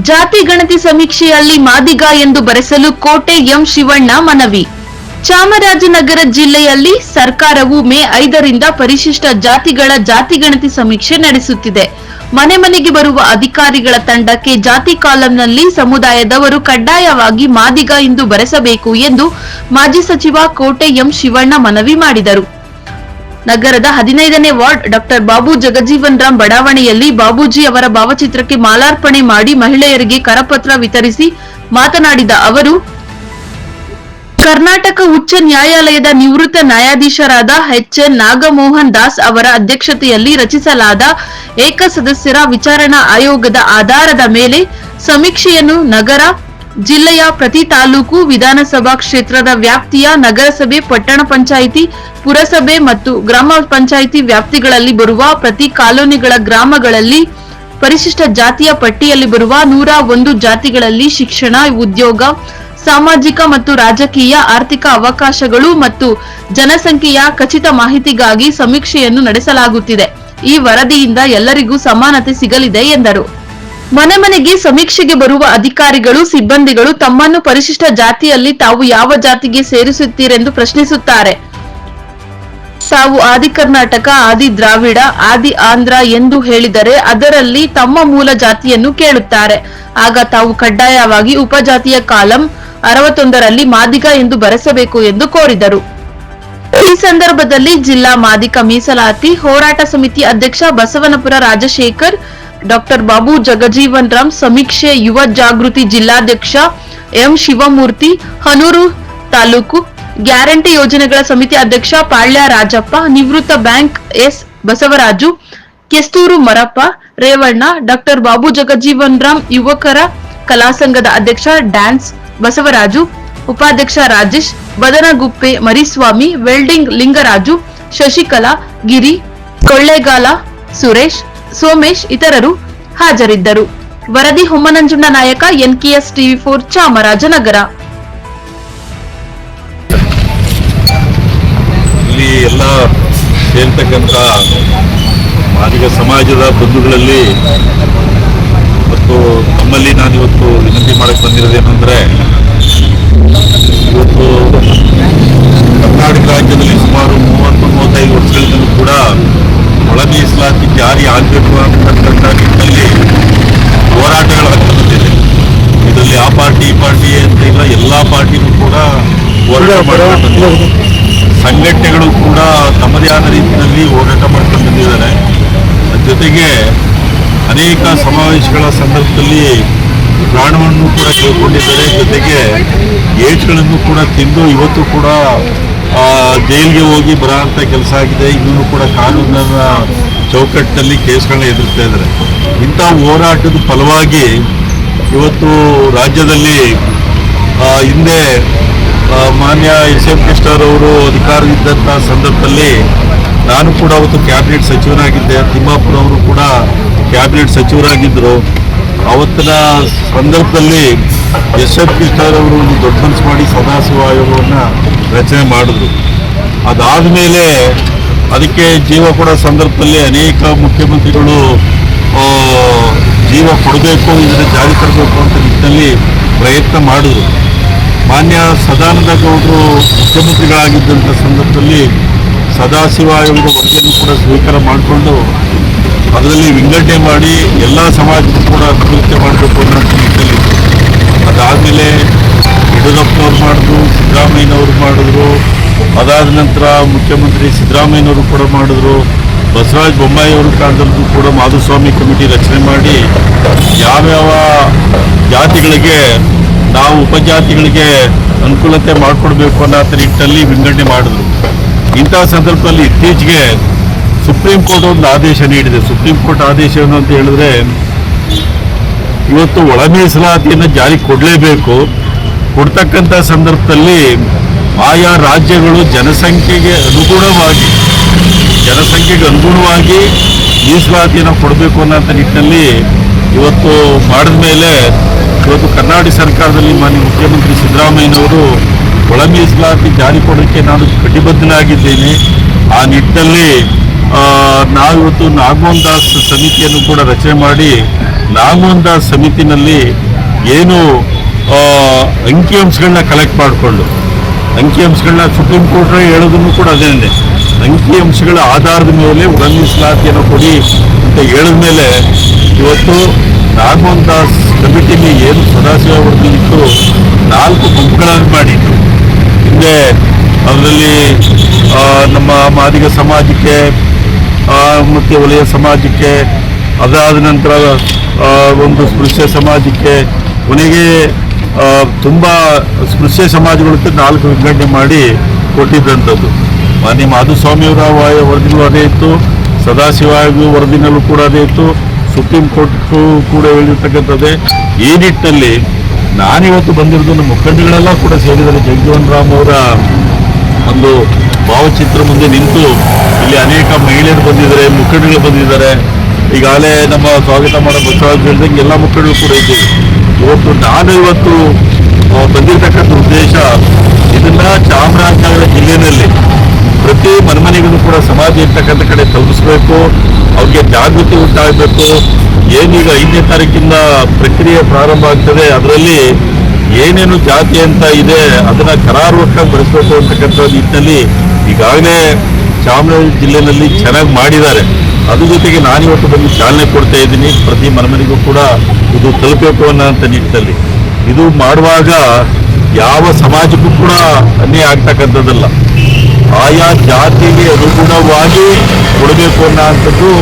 ಜಾತಿ ಗಣತಿ ಸಮೀಕ್ಷೆಯಲ್ಲಿ ಮಾದಿಗ ಎಂದು ಬರೆಸಲು ಕೋಟೆ ಎಂ ಶಿವಣ್ಣ ಮನವಿ. ಚಾಮರಾಜನಗರ ಜಿಲ್ಲೆಯಲ್ಲಿ ಸರ್ಕಾರವು ಮೇ 5ರಿಂದ ಪರಿಶಿಷ್ಟ ಜಾತಿಗಳ ಜಾತಿ ಗಣತಿ ಸಮೀಕ್ಷೆ ನಡೆಸುತ್ತಿದೆ. ಮನೆ ಮನೆಗೆ ಬರುವ ಅಧಿಕಾರಿಗಳ ತಂಡಕ್ಕೆ ಜಾತಿ ಕಾಲಂನಲ್ಲಿ ಸಮುದಾಯದವರು ಕಡ್ಡಾಯವಾಗಿ ಮಾದಿಗ ಎಂದು ಬರೆಸಬೇಕು ಎಂದು ಮಾಜಿ ಸಚಿವ ಕೋಟೆ ಎಂ ಶಿವಣ್ಣ ಮನವಿ ಮಾಡಿದರು. ನಗರದ 15ನೇ ವಾರ್ಡ್ ಡಾ ಬಾಬು ಜಗಜೀವನ್ ರಾಮ್ ಬಡಾವಣೆಯಲ್ಲಿ ಬಾಬೂಜಿ ಅವರ ಭಾವಚಿತ್ರಕ್ಕೆ ಮಾಲಾರ್ಪಣೆ ಮಾಡಿ ಮಹಿಳೆಯರಿಗೆ ಕರಪತ್ರ ವಿತರಿಸಿ ಮಾತನಾಡಿದ ಅವರು, ಕರ್ನಾಟಕ ಉಚ್ಚ ನ್ಯಾಯಾಲಯದ ನಿವೃತ್ತ ನ್ಯಾಯಾಧೀಶರಾದ ಎಚ್.ಎನ್. ನಾಗಮೋಹನ್ ದಾಸ್ ಅವರ ಅಧ್ಯಕ್ಷತೆಯಲ್ಲಿ ರಚಿಸಲಾದ ಏಕಸದಸ್ಯರ ವಿಚಾರಣಾ ಆಯೋಗದ ಆಧಾರದ ಮೇಲೆ ಸಮೀಕ್ಷೆಯನ್ನು ನಗರ, ಜಿಲ್ಲೆಯ ಪ್ರತಿ ತಾಲೂಕು, ವಿಧಾನಸಭಾ ಕ್ಷೇತ್ರದ ವ್ಯಾಪ್ತಿಯ ನಗರಸಭೆ, ಪಟ್ಟಣ ಪಂಚಾಯಿತಿ, ಪುರಸಭೆ ಮತ್ತು ಗ್ರಾಮ ಪಂಚಾಯಿತಿ ವ್ಯಾಪ್ತಿಗಳಲ್ಲಿ ಬರುವ ಪ್ರತಿ ಕಾಲೋನಿಗಳ ಗ್ರಾಮಗಳಲ್ಲಿ ಪರಿಶಿಷ್ಟ ಜಾತಿಯ ಪಟ್ಟಿಯಲ್ಲಿ ಬರುವ 101 ಜಾತಿಗಳಲ್ಲಿ ಶಿಕ್ಷಣ, ಉದ್ಯೋಗ, ಸಾಮಾಜಿಕ ಮತ್ತು ರಾಜಕೀಯ ಆರ್ಥಿಕ ಅವಕಾಶಗಳು ಮತ್ತು ಜನಸಂಖ್ಯೆಯ ಖಚಿತ ಮಾಹಿತಿಗಾಗಿ ಸಮೀಕ್ಷೆಯನ್ನು ನಡೆಸಲಾಗುತ್ತಿದೆ. ಈ ವರದಿಯಿಂದ ಎಲ್ಲರಿಗೂ ಸಮಾನತೆ ಸಿಗಲಿದೆ ಎಂದರು. ಮನೆ ಮನೆಗೆ ಸಮೀಕ್ಷೆಗೆ ಬರುವ ಅಧಿಕಾರಿಗಳು, ಸಿಬ್ಬಂದಿಗಳು ತಮ್ಮನ್ನು ಪರಿಶಿಷ್ಟ ಜಾತಿಯಲ್ಲಿ ತಾವು ಯಾವ ಜಾತಿಗೆ ಸೇರಿಸುತ್ತೀರೆಂದು ಪ್ರಶ್ನಿಸುತ್ತಾರೆ. ತಾವು ಆದಿ ಕರ್ನಾಟಕ, ಆದಿ ದ್ರಾವಿಡ, ಆದಿ ಆಂಧ್ರ ಎಂದು ಹೇಳಿದರೆ ಅದರಲ್ಲಿ ತಮ್ಮ ಮೂಲ ಜಾತಿಯನ್ನು ಕೇಳುತ್ತಾರೆ. ಆಗ ತಾವು ಕಡ್ಡಾಯವಾಗಿ ಉಪಜಾತಿಯ ಕಾಲಂ 61ರಲ್ಲಿ ಮಾದಿಗ ಎಂದು ಬರೆಸಬೇಕು ಎಂದು ಕೋರಿದರು. ಈ ಸಂದರ್ಭದಲ್ಲಿ ಜಿಲ್ಲಾ ಮಾದಿಗ ಮೀಸಲಾತಿ ಹೋರಾಟ ಸಮಿತಿ ಅಧ್ಯಕ್ಷ ಬಸವನಪುರ ರಾಜಶೇಖರ್, ಡಾ ಬಾಬು ಜಗಜೀವನ್ ರಾಮ್, ಸಮೀಕ್ಷೆ ಯುವ ಜಾಗೃತಿ ಜಿಲ್ಲಾಧ್ಯಕ್ಷ ಎಂ ಶಿವಮೂರ್ತಿ, ಹನೂರು ತಾಲೂಕು ಗ್ಯಾರಂಟಿ ಯೋಜನೆಗಳ ಸಮಿತಿ ಅಧ್ಯಕ್ಷ ಪಾಳ್ಯ ರಾಜಪ್ಪ, ನಿವೃತ್ತ ಬ್ಯಾಂಕ್ ಎಸ್ ಬಸವರಾಜು, ಕೆಸ್ತೂರು ಮರಪ್ಪ, ರೇವಣ್ಣ, ಡಾ ಬಾಬು ಜಗಜೀವನ್ ರಾಮ್ ಯುವಕರ ಕಲಾಸಂಘದ ಅಧ್ಯಕ್ಷ ಡ್ಯಾನ್ಸ್ ಬಸವರಾಜು, ಉಪಾಧ್ಯಕ್ಷ ರಾಜೇಶ್, ಬದನಗುಪ್ಪೆ ಮರಿಸ್ವಾಮಿ, ವೆಲ್ಡಿಂಗ್ ಲಿಂಗರಾಜು, ಶಶಿಕಲಾ, ಗಿರಿ, ಕೊಳ್ಳೇಗಾಲ ಸುರೇಶ್, ಸೋಮೇಶ್ ಇತರರು ಹಾಜರಿದ್ದರು. ವರದಿ ಹೊಮ್ಮನಂಜುಂಡ ನಾಯಕ, NKS TV4 ಚಾಮರಾಜನಗರ. ಇಲ್ಲಿ ಎಲ್ಲ ಸೇರ್ತಕ್ಕಂಥ ಮಾದಿಗ ಸಮಾಜದ ಬಂಧುಗಳಲ್ಲಿ ಮತ್ತು ನಮ್ಮಲ್ಲಿ ನಾನಿವತ್ತು ವಿನಂತಿ ಮಾಡಕ್ಕೆ ಬಂದಿರೋದೇನೆಂದರೆ, ಇವತ್ತು ಕರ್ನಾಟಕ ರಾಜ್ಯದಲ್ಲಿ ಸುಮಾರು 30-35 ವರ್ಷಗಳಿಂದಲೂ ಕೂಡ ಒಳ ಮೀಸಲಾತಿ ಜಾರಿ ಆಗಬೇಕು ಅಂತಕ್ಕಂಥ ನಿಟ್ಟಿನಲ್ಲಿ ಹೋರಾಟಗಳಾಗ್ತಾ ಬಂದಿದೆ. ಇದರಲ್ಲಿ ಆ ಪಾರ್ಟಿ ಈ ಪಾರ್ಟಿ ಅಂತ ಇಲ್ಲ, ಎಲ್ಲ ಪಾರ್ಟಿನೂ ಕೂಡ ಹೋರಾಟ ಮಾಡ್ಕೊಂಡು ಬಂದಿದೆ. ಸಂಘಟನೆಗಳು ಕೂಡ ತಮ್ಮದೇ ಆದ ರೀತಿಯಲ್ಲಿ ಹೋರಾಟ ಮಾಡ್ಕೊಂಡು ಬಂದಿದ್ದಾರೆ. ಜೊತೆಗೆ ಅನೇಕ ಸಮಾವೇಶಗಳ ಸಂದರ್ಭದಲ್ಲಿ ಪ್ರಾಣವನ್ನು ಕೂಡ ಕಳ್ಕೊಂಡಿದ್ದಾರೆ. ಜೊತೆಗೆ ಏಟ್ಗಳನ್ನು ಕೂಡ ತಿಂದು ಇವತ್ತು ಕೂಡ ಜೈಲಿಗೆ ಹೋಗಿ ಬರೋಂಥ ಕೆಲಸ ಆಗಿದೆ. ಇನ್ನೂ ಕೂಡ ಕಾನೂನಿನ ಚೌಕಟ್ಟಿನಲ್ಲಿ ಕೇಸ್ಗಳನ್ನ ಎದುರಿಸ್ತಾ ಇದ್ದಾರೆ. ಇಂಥ ಹೋರಾಟದ ಫಲವಾಗಿ ಇವತ್ತು ರಾಜ್ಯದಲ್ಲಿ ಹಿಂದೆ ಮಾನ್ಯ SM ಕೃಷ್ಣರ್ ಅವರು ಅಧಿಕಾರವಿದ್ದಂಥ ಸಂದರ್ಭದಲ್ಲಿ ನಾನು ಕೂಡ ಅವತ್ತು ಕ್ಯಾಬಿನೆಟ್ ಸಚಿವನಾಗಿದ್ದೆ. ತಿಮ್ಮಾಪುರ ಅವರು ಕೂಡ ಕ್ಯಾಬಿನೆಟ್ ಸಚಿವರಾಗಿದ್ದರು. ಅವತ್ತಿನ ಸಂದರ್ಭದಲ್ಲಿ SM ಕೃಷ್ಣರ್ ಅವರು ಒಂದು ದೊಡ್ಡ ಮನಸ್ಸು ಮಾಡಿ ಸದಾಶಿವ ಆಯೋಗವನ್ನು ರಚನೆ ಮಾಡಿದ್ರು. ಅದಾದ ಮೇಲೆ ಅದಕ್ಕೆ ಜೀವ ಕೊಡೋ ಸಂದರ್ಭದಲ್ಲಿ ಅನೇಕ ಮುಖ್ಯಮಂತ್ರಿಗಳು ಜೀವ ಕೊಡಬೇಕು, ಇದನ್ನು ಜಾರಿ ತರಬೇಕು ಅಂತ ನಿಟ್ಟಿನಲ್ಲಿ ಪ್ರಯತ್ನ ಮಾಡಿದ್ರು. ಮಾನ್ಯ ಸದಾನಂದ ಗೌಡರು ಮುಖ್ಯಮಂತ್ರಿಗಳಾಗಿದ್ದಂಥ ಸಂದರ್ಭದಲ್ಲಿ ಸದಾಶಿವ ಆಯೋಗದ ವರದಿಯನ್ನು ಕೂಡ ಸ್ವೀಕಾರ ಮಾಡಿಕೊಂಡು ಅದರಲ್ಲಿ ವಿಂಗಡಣೆ ಮಾಡಿ ಎಲ್ಲ ಸಮಾಜಕ್ಕೂ ಕೂಡ ಅಭಿವೃದ್ಧಿ ಮಾಡಬೇಕು ಅನ್ನೋ ನಿಟ್ಟಿನಲ್ಲಿ. ಅದಾದಮೇಲೆ ಯಡಿಯೂರಪ್ಪನವ್ರು ಮಾಡಿದ್ರು, ಸಿದ್ದರಾಮಯ್ಯನವರು ಮಾಡಿದ್ರು. ಅದಾದ ನಂತರ ಮುಖ್ಯಮಂತ್ರಿ ಸಿದ್ದರಾಮಯ್ಯನವರು ಕೂಡ ಮಾಡಿದ್ರು. ಬಸವರಾಜ ಬೊಮ್ಮಾಯಿ ಅವರ ಕಾಲದಲ್ಲೂ ಕೂಡ ಮಾಧುಸ್ವಾಮಿ ಕಮಿಟಿ ರಚನೆ ಮಾಡಿ ಯಾವ್ಯಾವ ಜಾತಿಗಳಿಗೆ ನಾವು ಉಪಜಾತಿಗಳಿಗೆ ಅನುಕೂಲತೆ ಮಾಡಿಕೊಡ್ಬೇಕು ಅನ್ನೋ ನಿಟ್ಟಿನಲ್ಲಿ ವಿಂಗಡಣೆ ಮಾಡಿದ್ರು. ಇಂತಹ ಸಂದರ್ಭದಲ್ಲಿ ಇತ್ತೀಚೆಗೆ ಸುಪ್ರೀಂ ಕೋರ್ಟ್ ಒಂದು ಆದೇಶ ನೀಡಿದೆ. ಸುಪ್ರೀಂ ಕೋರ್ಟ್ ಆದೇಶ ಏನು ಅಂತ ಹೇಳಿದ್ರೆ, ಇವತ್ತು ಒಳ ಮೀಸಲಾತಿಯನ್ನು ಜಾರಿ ಕೊಡಲೇಬೇಕು. ಕೊಡ್ತಕ್ಕಂಥ ಸಂದರ್ಭದಲ್ಲಿ ಆಯಾ ರಾಜ್ಯಗಳು ಜನಸಂಖ್ಯೆಗೆ ಅನುಗುಣವಾಗಿ ಮೀಸಲಾತಿಯನ್ನು ಕೊಡಬೇಕು ಅನ್ನೋ ನಿಟ್ಟಿನಲ್ಲಿ ಇವತ್ತು ಮಾಡಿದ ಮೇಲೆ ಇವತ್ತು ಕರ್ನಾಟಕ ಸರ್ಕಾರದಲ್ಲಿ ಮಾನ್ಯ ಮುಖ್ಯಮಂತ್ರಿ ಸಿದ್ದರಾಮಯ್ಯನವರು ಒಳ ಮೀಸಲಾತಿ ಜಾರಿ ಕೊಡೋಕ್ಕೆ ನಾನು ಕಟಿಬದ್ಧನಾಗಿದ್ದೇನೆ. ಆ ನಿಟ್ಟಿನಲ್ಲಿ ನಾವಿವತ್ತು ನಾಗಮೋಹನ್ ದಾಸ್ ಸಮಿತಿಯನ್ನು ಕೂಡ ರಚನೆ ಮಾಡಿ ನಾಗಮೋಹನ್ ದಾಸ್ ಸಮಿತಿನಲ್ಲಿ ಏನು ಅಂಕಿಅಂಶಗಳನ್ನ ಕಲೆಕ್ಟ್ ಮಾಡಿಕೊಂಡು ಅಂಕಿಅಂಶಗಳನ್ನ ಸುಪ್ರೀಂ ಕೋರ್ಟ್ ಹೇಳೋದನ್ನು ಕೂಡ ಅದೇನೆ, ಅಂಕಿಅಂಶಗಳ ಆಧಾರದ ಮೇಲೆ ಒಳ ಮೀಸಲಾತಿಯನ್ನು ಕೊಡಿ ಅಂತ ಹೇಳಿದ ಮೇಲೆ ಇವತ್ತು ನಾಗಮೋಹನ್ ದಾಸ್ ಕಮಿಟಿಲಿ ಏನು ಸದಾಶಿವ ವರದಿ ಇತ್ತು 4 ಗುಂಪುಗಳನ್ನು ಮಾಡಿತ್ತು. ಹಿಂದೆ ಅದರಲ್ಲಿ ನಮ್ಮ ಮಾದಿಗ ಸಮಾಜಕ್ಕೆ ಮತ್ತು ವಲಯ ಸಮಾಜಕ್ಕೆ, ಅದಾದ ನಂತರ ಒಂದು ಸ್ಪೃಶ್ಯ ಸಮಾಜಕ್ಕೆ, ಕೊನೆಗೆ ತುಂಬ ಸ್ಪೃಶ್ಯ ಸಮಾಜಗಳಿಗೆ 4 ವಿಂಗಡಣೆ ಮಾಡಿ ಕೊಟ್ಟಿದ್ದಂಥದ್ದು. ಮಾನ್ಯ ಮಾಧುಸ್ವಾಮಿಯವರ ವರದಿನಲ್ಲೂ ಅದೇ ಇತ್ತು, ಸದಾಶಿವ ವರದಿನಲ್ಲೂ ಕೂಡ ಅದೇ ಇತ್ತು, ಸುಪ್ರೀಂ ಕೋರ್ಟ್ ಕೂಡ ಹೇಳಿರ್ತಕ್ಕಂಥದ್ದೇ. ಈ ನಿಟ್ಟಿನಲ್ಲಿ ನಾನಿವತ್ತು ಬಂದಿರೋದು ನಮ್ಮ ಮುಖಂಡಗಳೆಲ್ಲ ಕೂಡ ಸೇರಿದರೆ ಜಗಜೀವನ್ ರಾಮ್ ಅವರ ಒಂದು ಭಾವಚಿತ್ರ ಮುಂದೆ ನಿಂತು ಇಲ್ಲಿ ಅನೇಕ ಮಹಿಳೆಯರು ಬಂದಿದ್ದಾರೆ, ಮುಖಂಡಗಳು ಬಂದಿದ್ದಾರೆ. ಈಗಾಗಲೇ ನಮ್ಮ ಸ್ವಾಗತ ಮಾಡೋ ಬಸವರಾಜ್ ಹೇಳಿದಂಗೆ ಎಲ್ಲ ಮುಖಂಡರು ಕೂಡ ಇದ್ದೀವಿ. ಇವತ್ತು ಬಂದಿರತಕ್ಕಂಥ ಉದ್ದೇಶ ಇದನ್ನ ಚಾಮರಾಜನಗರ ಜಿಲ್ಲೆಯಲ್ಲಿ ಪ್ರತಿ ಮನೆಮನೆಗೂ ಕೂಡ ಸಮಾಜ ಇರ್ತಕ್ಕಂಥ ಕಡೆ ತಲುಪಿಸ್ಬೇಕು, ಅವ್ರಿಗೆ ಜಾಗೃತಿ ಉಂಟಾಗಬೇಕು. ಏನೀಗ 5ನೇ ತಾರೀಕಿಂದ ಪ್ರಕ್ರಿಯೆ ಪ್ರಾರಂಭ ಆಗ್ತದೆ, ಅದರಲ್ಲಿ ಏನೇನು ಜಾತಿ ಅಂತ ಇದೆ ಅದನ್ನ ಕರಾರುವಕ್ಕಾಗಿ ಬಳಸಬೇಕು ಅಂತಕ್ಕಂಥ ನಿಟ್ಟಿನಲ್ಲಿ ಈಗಾಗಲೇ ಚಾಮರಾಜನಗರ ಜಿಲ್ಲೆಯಲ್ಲಿ ಚೆನ್ನಾಗಿ ಮಾಡಿದ್ದಾರೆ. ಅದ್ರ ಜೊತೆಗೆ ನಾನಿವತ್ತು ಬಂದು ಚಾಲನೆ ಕೊಡ್ತಾ ಇದ್ದೀನಿ. ಪ್ರತಿ ಮನೆಮನೆಗೂ ಕೂಡ ಇದು ತಲುಪಬೇಕು ಅನ್ನೋಂಥ ನಿಟ್ಟಿನಲ್ಲಿ ಇದು ಮಾಡುವಾಗ ಯಾವ ಸಮಾಜಕ್ಕೂ ಕೂಡ ಅನ್ಯಾಯ ಆಗ್ತಕ್ಕಂಥದ್ದಲ್ಲ, ಆಯಾ ಜಾತಿಗೆ ಅನುಗುಣವಾಗಿ ಕೊಡಬೇಕು ಅನ್ನೋಂಥದ್ದು